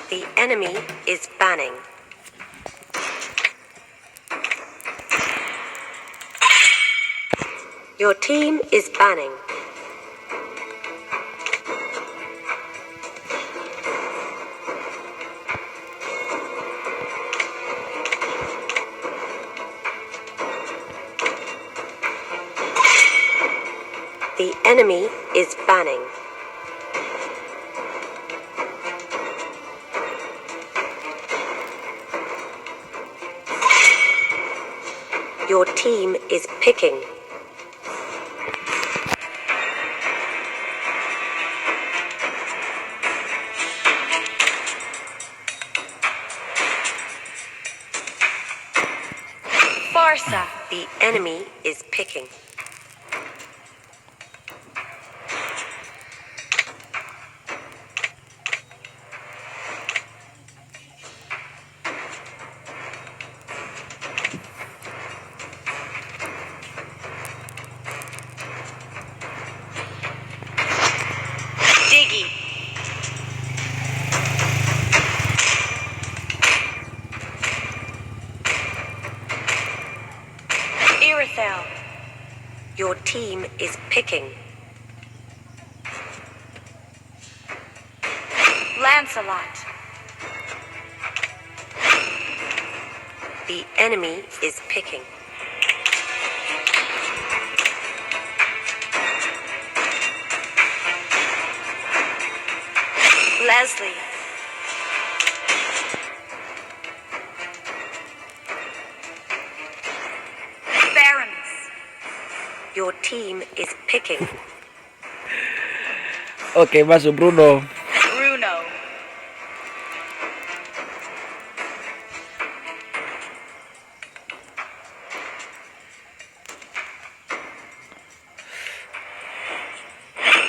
The enemy is banning. Your team is banning. The enemy is banning. Your team is picking. Farsa. The enemy is picking. Diggy. Irithel. Your team is picking. Lancelot. The enemy is picking. Leslie. Baroness. Your team is picking. Oke, masuk Bruno. Bruno.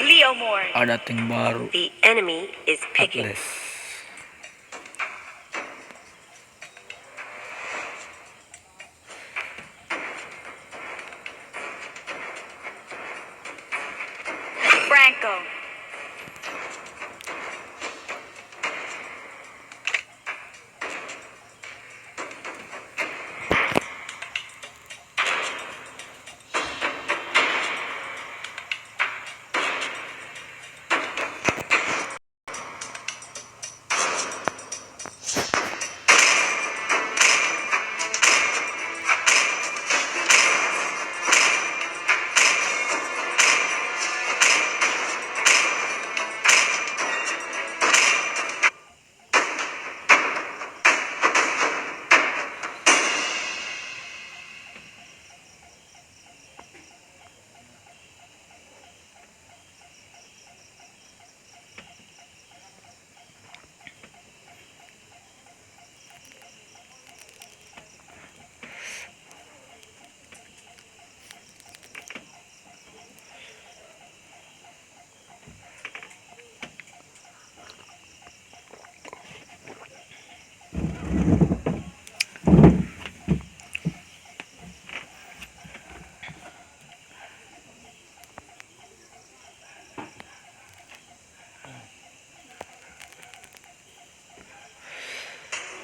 Leomord. Ada tim baru. The enemy is picking. Atlas. Franco.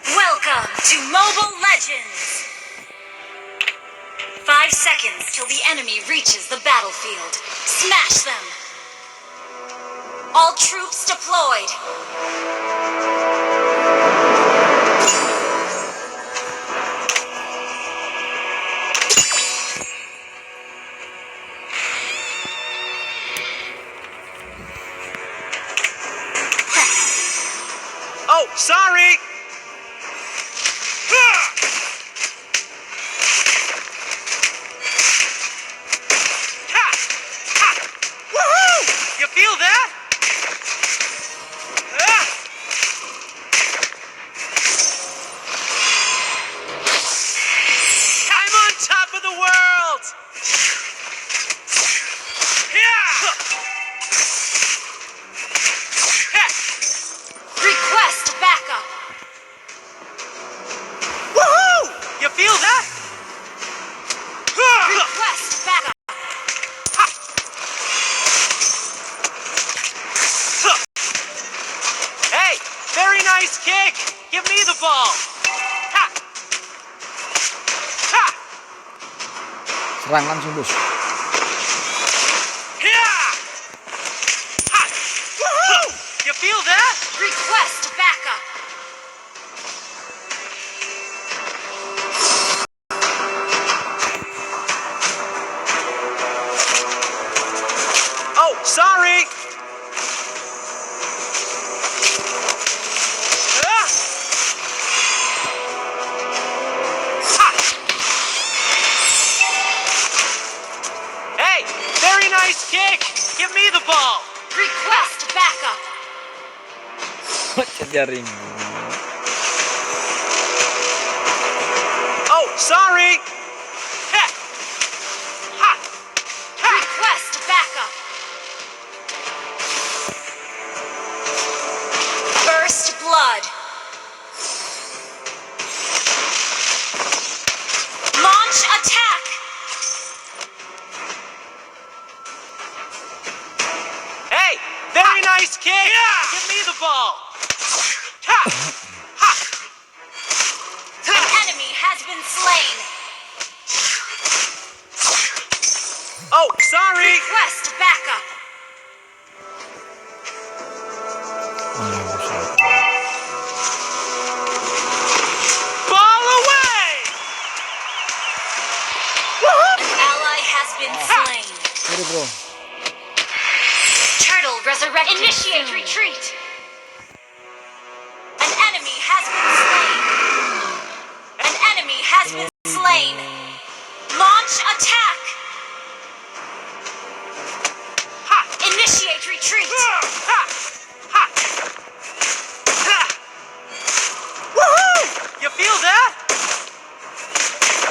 Welcome to Mobile Legends! 5 seconds till the enemy reaches the battlefield. Smash them! All troops deployed! Oh, sorry! You feel that? I'm on top of the world! Request backup! Woohoo! You feel that? Request backup! Give me the ball. Ha! Ha! Serang langsung, Bos. Yeah! Ha! Woohoo! You feel that? Request backup. Oh, sorry. Ah! Ha! Hey, very nice kick. Give me the ball. Request backup. Jaring. Oh, sorry. Ha! Ha! Ha! Request backup. First blood. Launch attack. Hey, very nice kick. Yeah! Give me the ball. Ha! Ha! An enemy has been slain. Oh, sorry. Request backup. Ball away. An ally has been slain. Sorry, bro. Turtle resurrected. Initiate retreat. An enemy has been slain. An enemy has been slain. Launch attack. Ha! Initiate retreat. Ha! Ha! Ha! Woohoo! You feel that?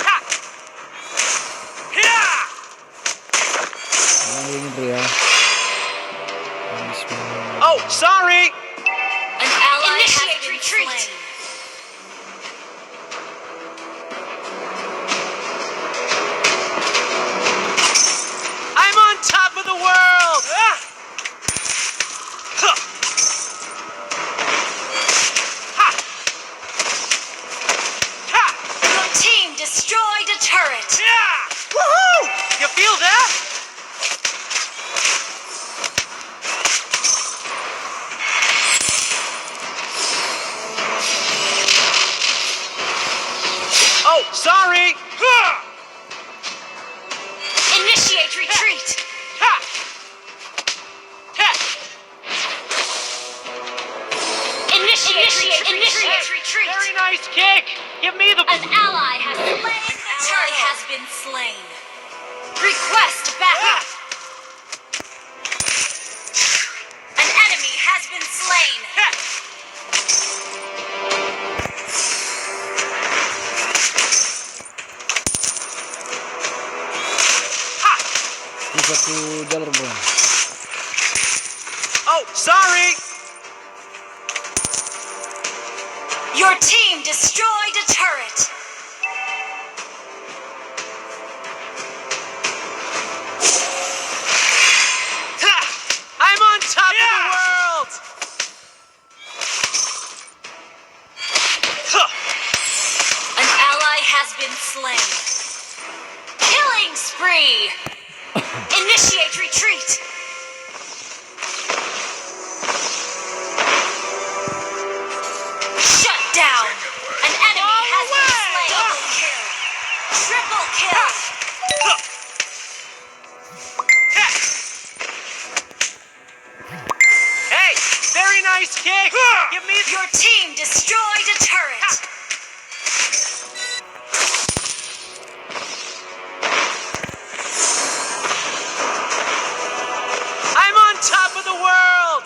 Ha! Yeah! Jangan ini, bro ya. Bismillah. Oh, sorry. An ally has been retreat. Slain. I'm on top of the world. Ah! Huh. Ha! Ha! Your team destroyed a turret. Yeah! Woohoo! You feel that? Oh, sorry. Huh. Initiate retreat. Ha! Ha! Initiate retreat. Very nice kick. Give me the. An ally has slain. A turret has been slain. Request backup. An enemy has been slain. Ha! Ha! Ini satu jalur, bro. Oh, sorry. Your team destroyed a turret. Ha! I'm on top of the world. Huh. An ally has been slain. Killing spree. Initiate retreat. Shut down. An enemy has been slain. Double kill. Triple kill. Huh. Ha! Hey, very nice kick. Give me the. Your team destroyed a turret. I'm on top of the world.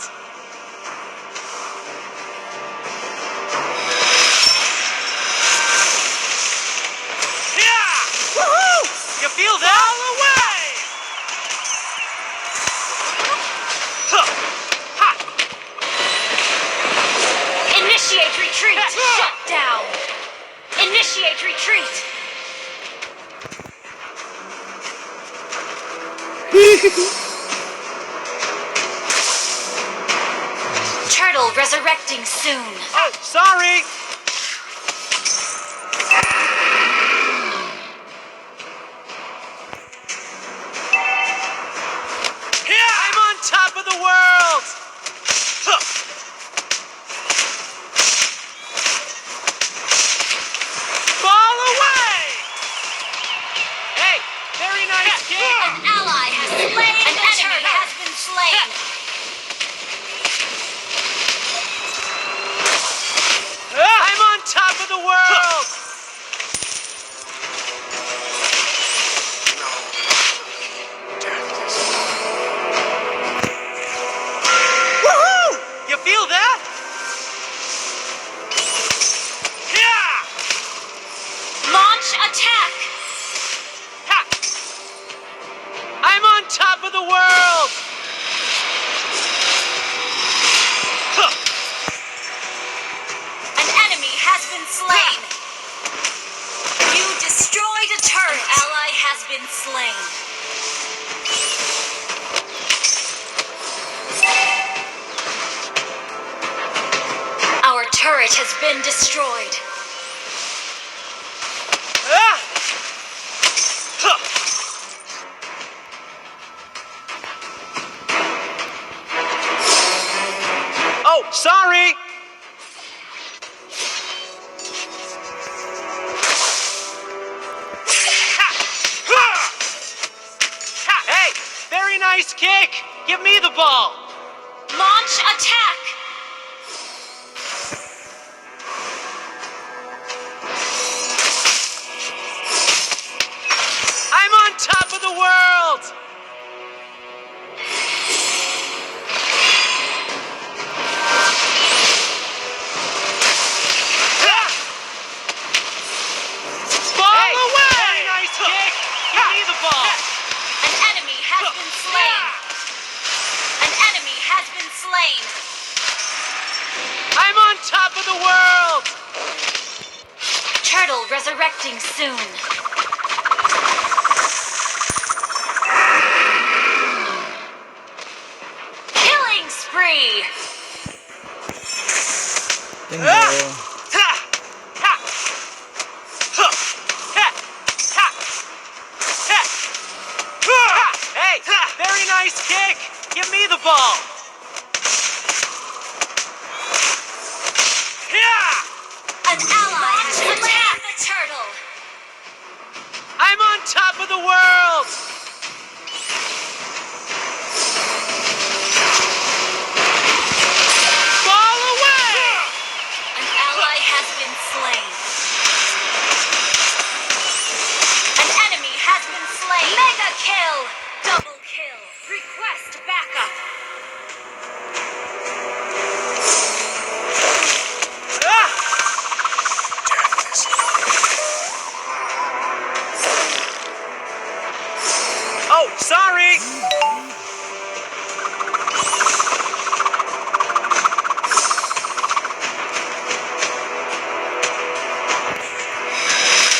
Yeah! Woohoo! You feel that? All away! Huh. Ha! Initiate retreat. Shut down. Initiate retreat. Turtle resurrecting soon. Oh, sorry. turret has been destroyed. Ah! Huh. Oh, sorry! Hey, very nice kick! Give me the ball! Launch attack! I'm on top of the world! Ball away! Very nice kick! Give me the ball! An enemy has been slain. An enemy has been slain. I'm on top of the world! Turtle resurrecting soon. Killing spree. Thank Ah! you. Ha! Ha! Huh! Ha! Ha! Ha! Ha! Hey, very nice kick! Give me the ball! Yeah! An ally has attacked the turtle. I'm on top of the world! Ball away! An ally has been slain. An enemy has been slain. Mega kill! Double kill. Request backup. Ah! Oh, sorry!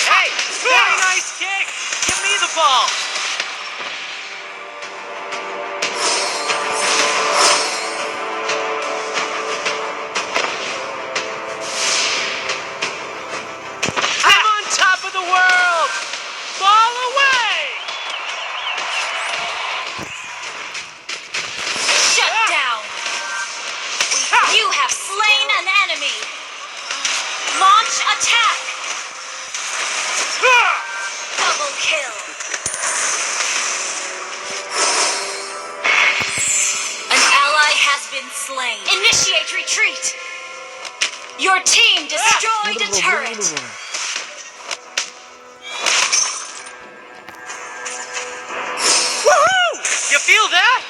Hey, very nice kick! Give me the ball! I'm on top of the world! Ball away! Shut down. You have slain an enemy. Launch attack. Double kill. An ally has been slain. Initiate retreat. Your team destroyed a Mundur, bro, turret. mundur, bro. Woohoo! You feel that?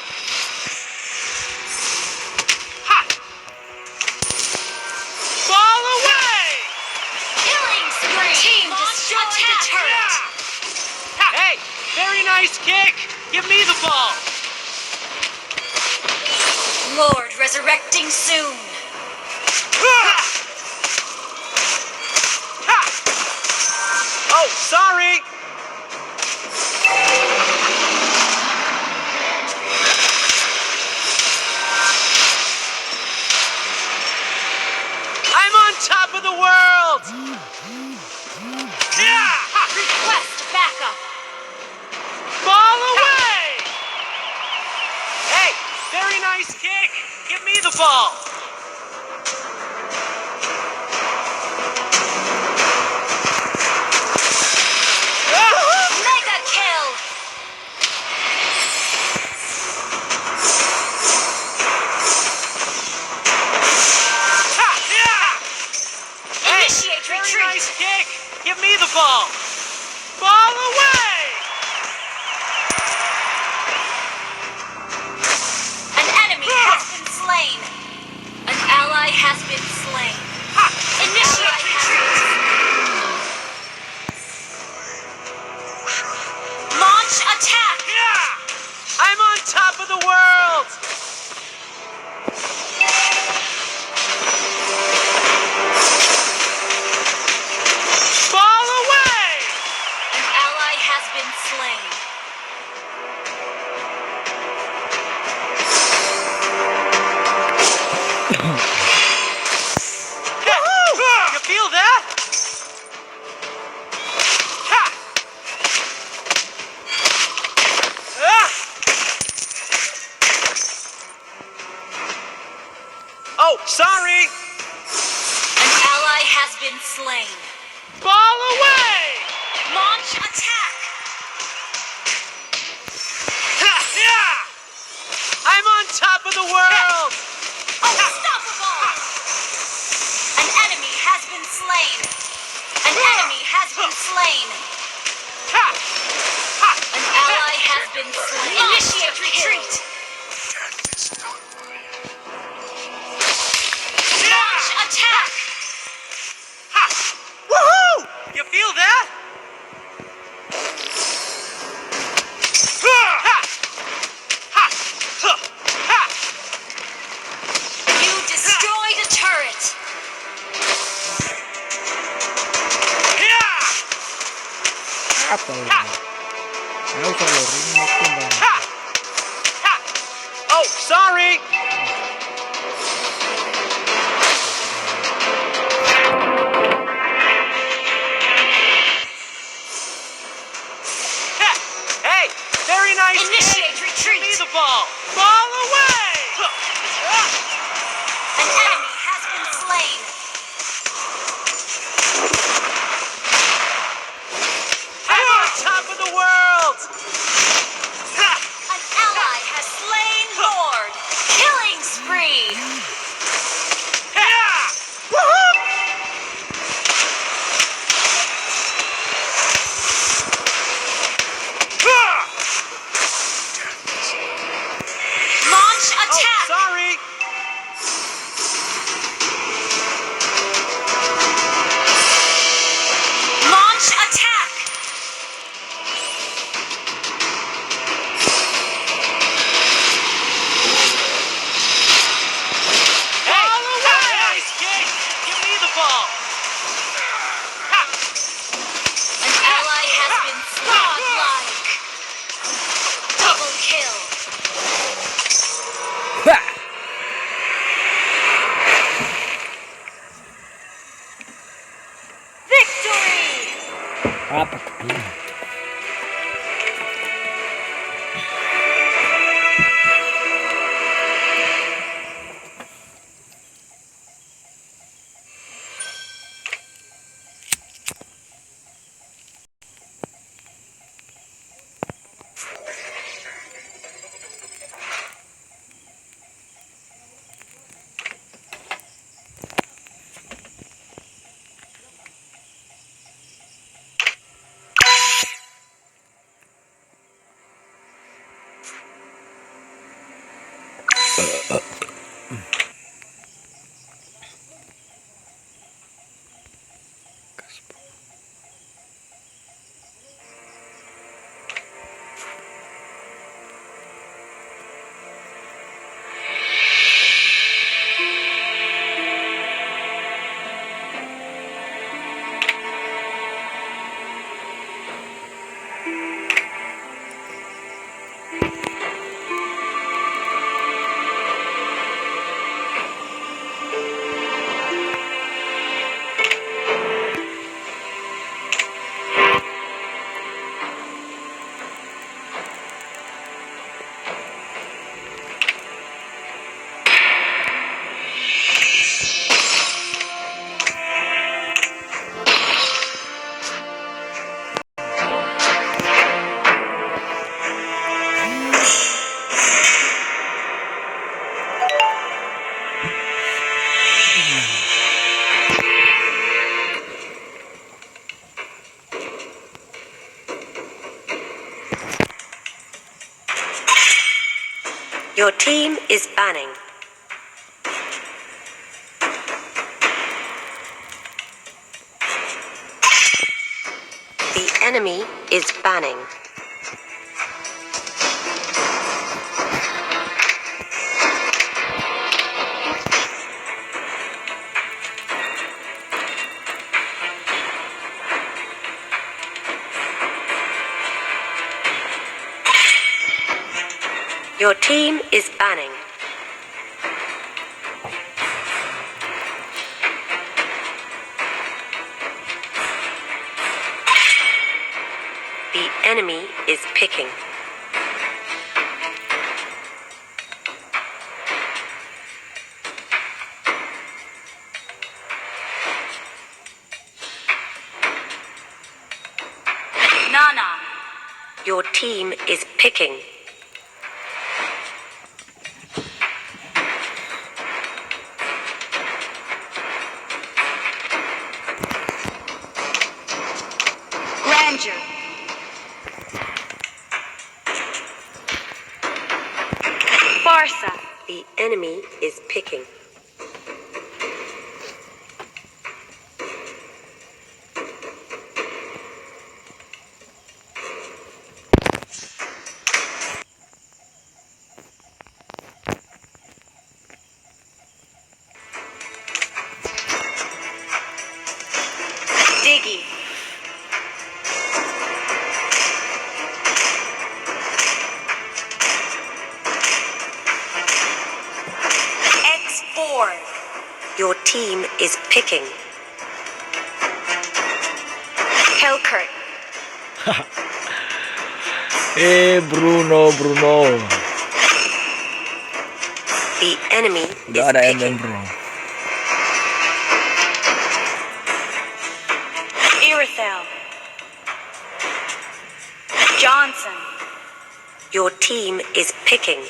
Ha! Ball away! Killing spree. Team destroyed a turret. Hey, very nice kick! Give me the ball! Lord resurrecting soon. Ha! Ha! Oh, sorry! I'm on top of the world! Yeah! Ha! Request backup. Ball away! Hey, very nice kick! Give me the ball! Mega kill. Ha! Yeah! Hey, Initiate very retreat. nice kick! Give me the ball! Ball away! An enemy has been slain. Oh, sorry. An ally has been slain. Ball away. Launch attack. Ha, yeah. I'm on top of the world. Unstoppable. An enemy has been slain. An enemy has been slain. Ha, ha. An ally has been slain. Initiate retreat. Launch attack. Ha. Woohoo! You feel that? Ha, ha, ha, ha. You destroyed a turret. Yeah. Apa ini? Nggak usah lo, remote bang. Ha, ha. Oh, sorry. Hey, very nice. Initiate Give me retreat. the ball. Ball away. An enemy has been slain. I'm on top of the world. Ha. An ally has slain Lord. Killing spree. Yeah. Woohoo! Ah. Launch Oh, attack. sorry. Launch attack. Hey, away. Nice kick. Give me the ball. Ha. An ally has been godlike. Double kill. Ha! Victory. Apa ini? Your team is banning. The enemy is banning. Your team is banning. The enemy is picking. Your team is picking. Grandeur. Farsa. The enemy is picking. Diggy. X4. Your team is picking. Hellkurt. Bruno. The enemy Udah is ada picking. MM, bro. Irithel. Johnson. Your team is picking.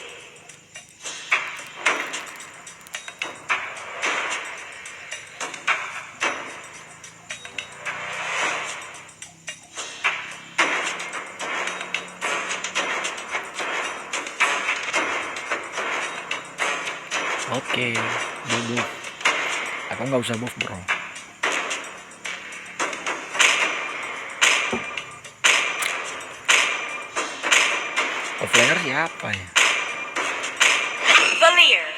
Oke, move. Aku nggak usah move, bro. Offlaner siapa ya? Valier.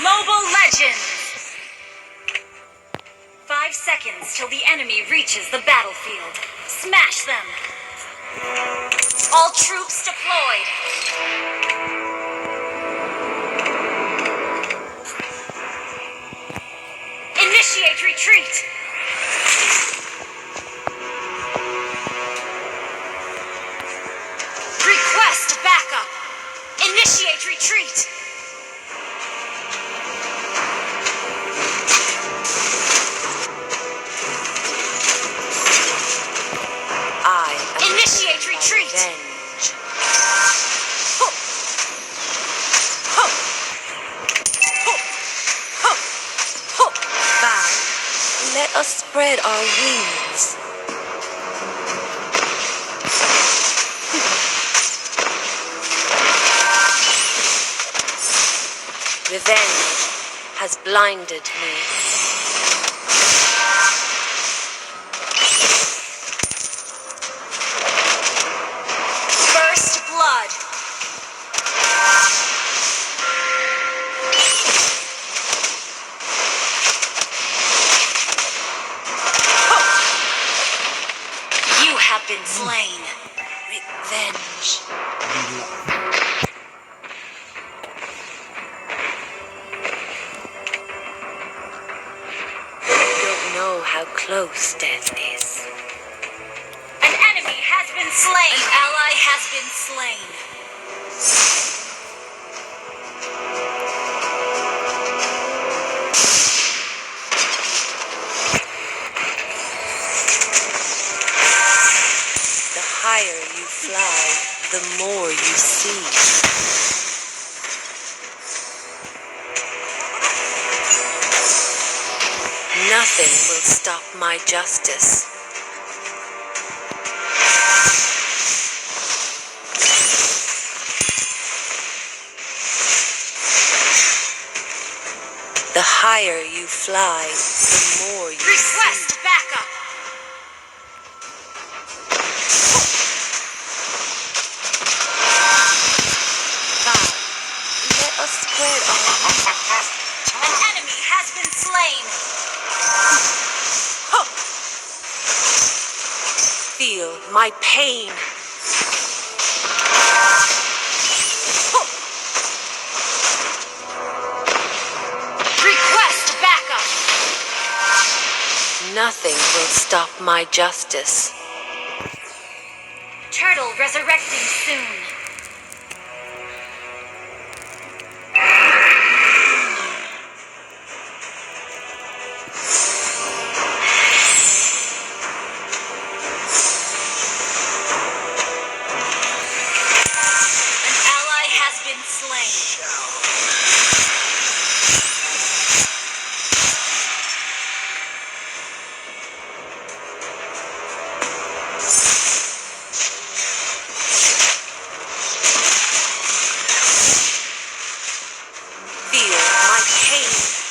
Mobile Legends! 5 seconds till the enemy reaches the battlefield. Smash them! All troops deployed! Initiate retreat! Request backup! Initiate retreat! Initiate retreat! Let us spread our wings. Revenge has blinded me. First blood! been slain. Revenge. You don't know how close death is. An enemy has been slain. An ally has been slain. The higher you fly, the more you see. Nothing will stop my justice. The higher you fly, the more you Request backup. fly. Let us spread our wings. An enemy has been slain. Feel my pain. Request backup. Nothing will stop my justice. Turtle resurrecting soon. An ally has been slain. Feel my pain.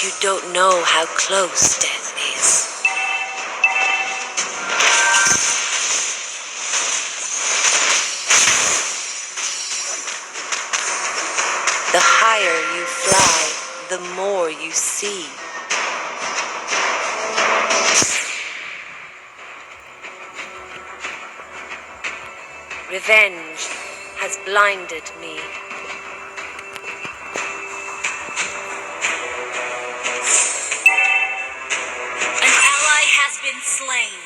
You don't know how close death is. The higher you fly, the more you see. Revenge has blinded me. An ally has been slain.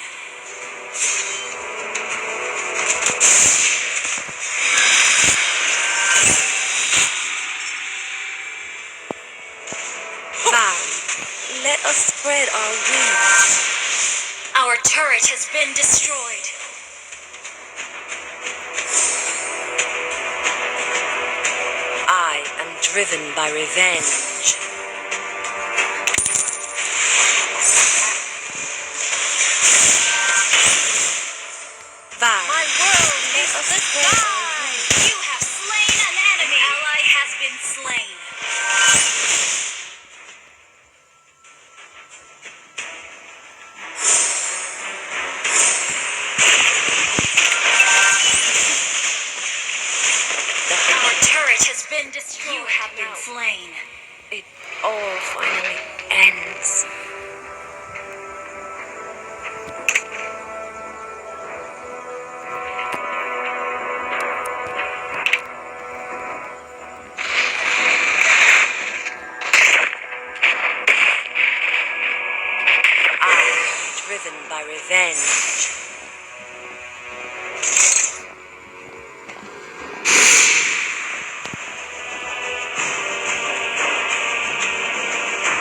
Fly, let us spread our wings. Our turret has been destroyed. I am driven by revenge. Fly, My world let is us the spread our sky. wings. You have slain an enemy. An ally has been slain. Our turret has been destroyed. You have been slain. It all finally ends. I am driven by revenge.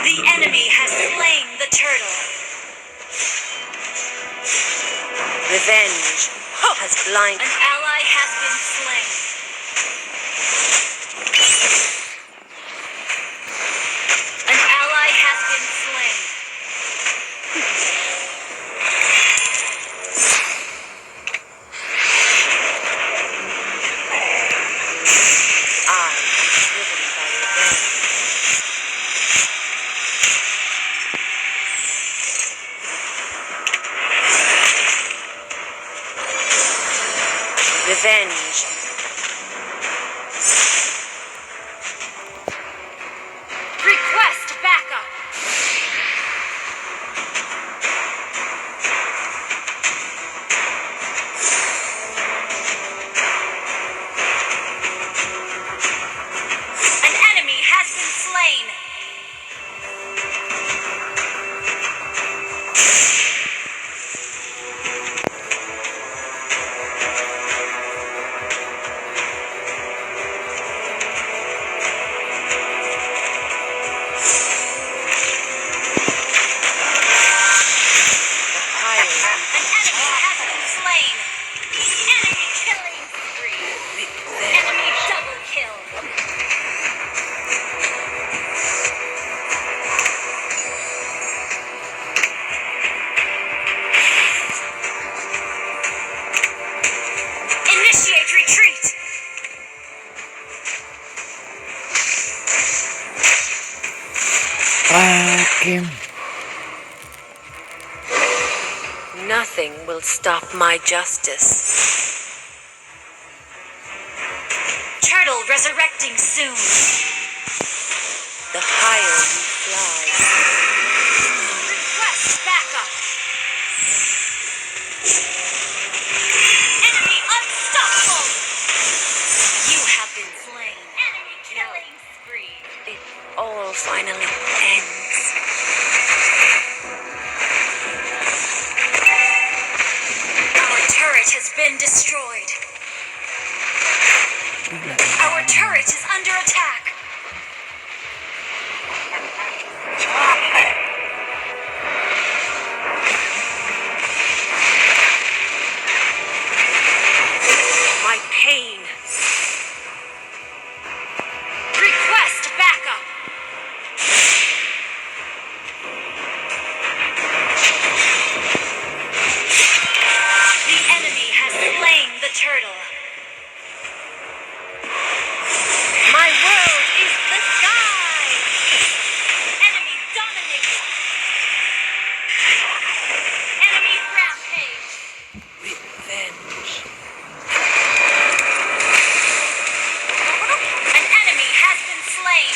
The enemy has slain the turtle. Revenge has An blinded. ally has been slain. An ally has been slain. I am driven by revenge. Revenge stop my justice. Turtle resurrecting soon. The higher you fly, Request backup. Enemy unstoppable. You have been slain. Enemy killing spree. it all finally ends. Our turret has been destroyed. Our turret is under attack. My pain, Request backup. The enemy has slain the turtle. my world is the sky. Enemy dominated. Enemy rampage. Revenge. An enemy has been slain.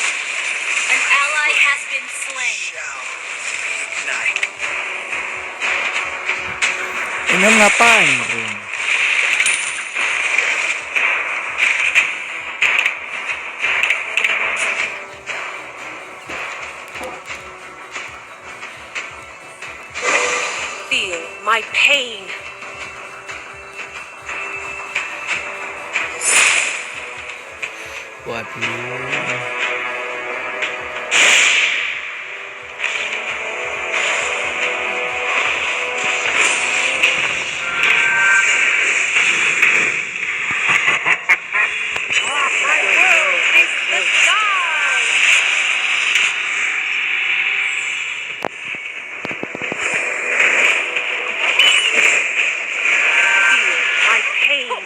An ally has been slain. Ini ngapain, bro? Feel my pain. Waduh. My world is the sky. Feel my pain.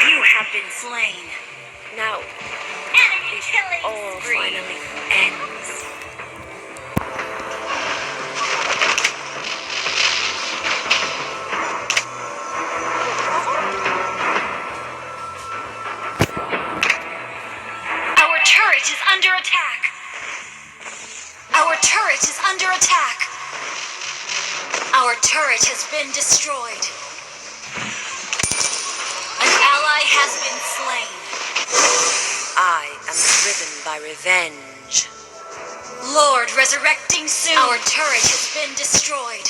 You have been slain. Now Enemy it killing all spree. finally ends. Our turret is under attack. Our turret is under attack. Our turret has been destroyed. An ally has been slain. I am driven by revenge. Lord resurrecting soon. Our turret has been destroyed.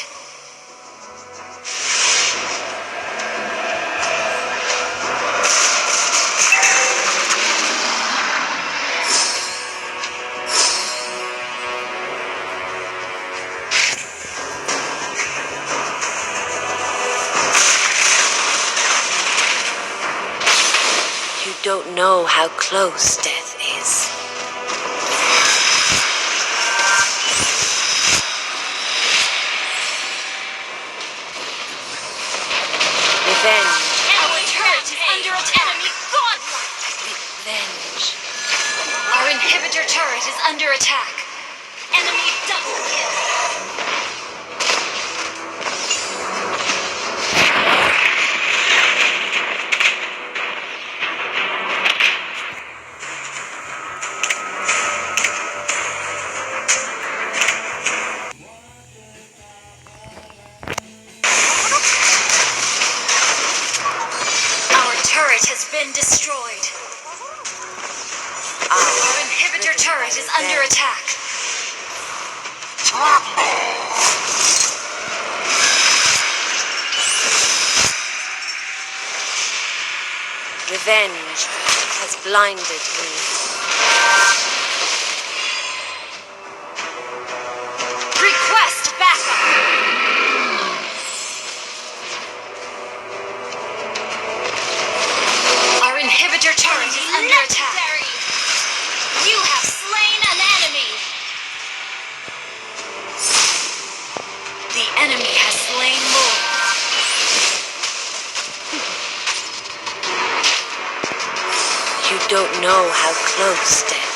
You don't know how close death is. Revenge. Our turret is under attack. Enemy godlike. Revenge. Our inhibitor turret is under attack. Enemy double kill. Our turret has been destroyed. Our inhibitor turret is under attack. Revenge has blinded me. Request backup. Our inhibitor turret is under attack. You have slain an enemy. The enemy has slain more. You don't know how close death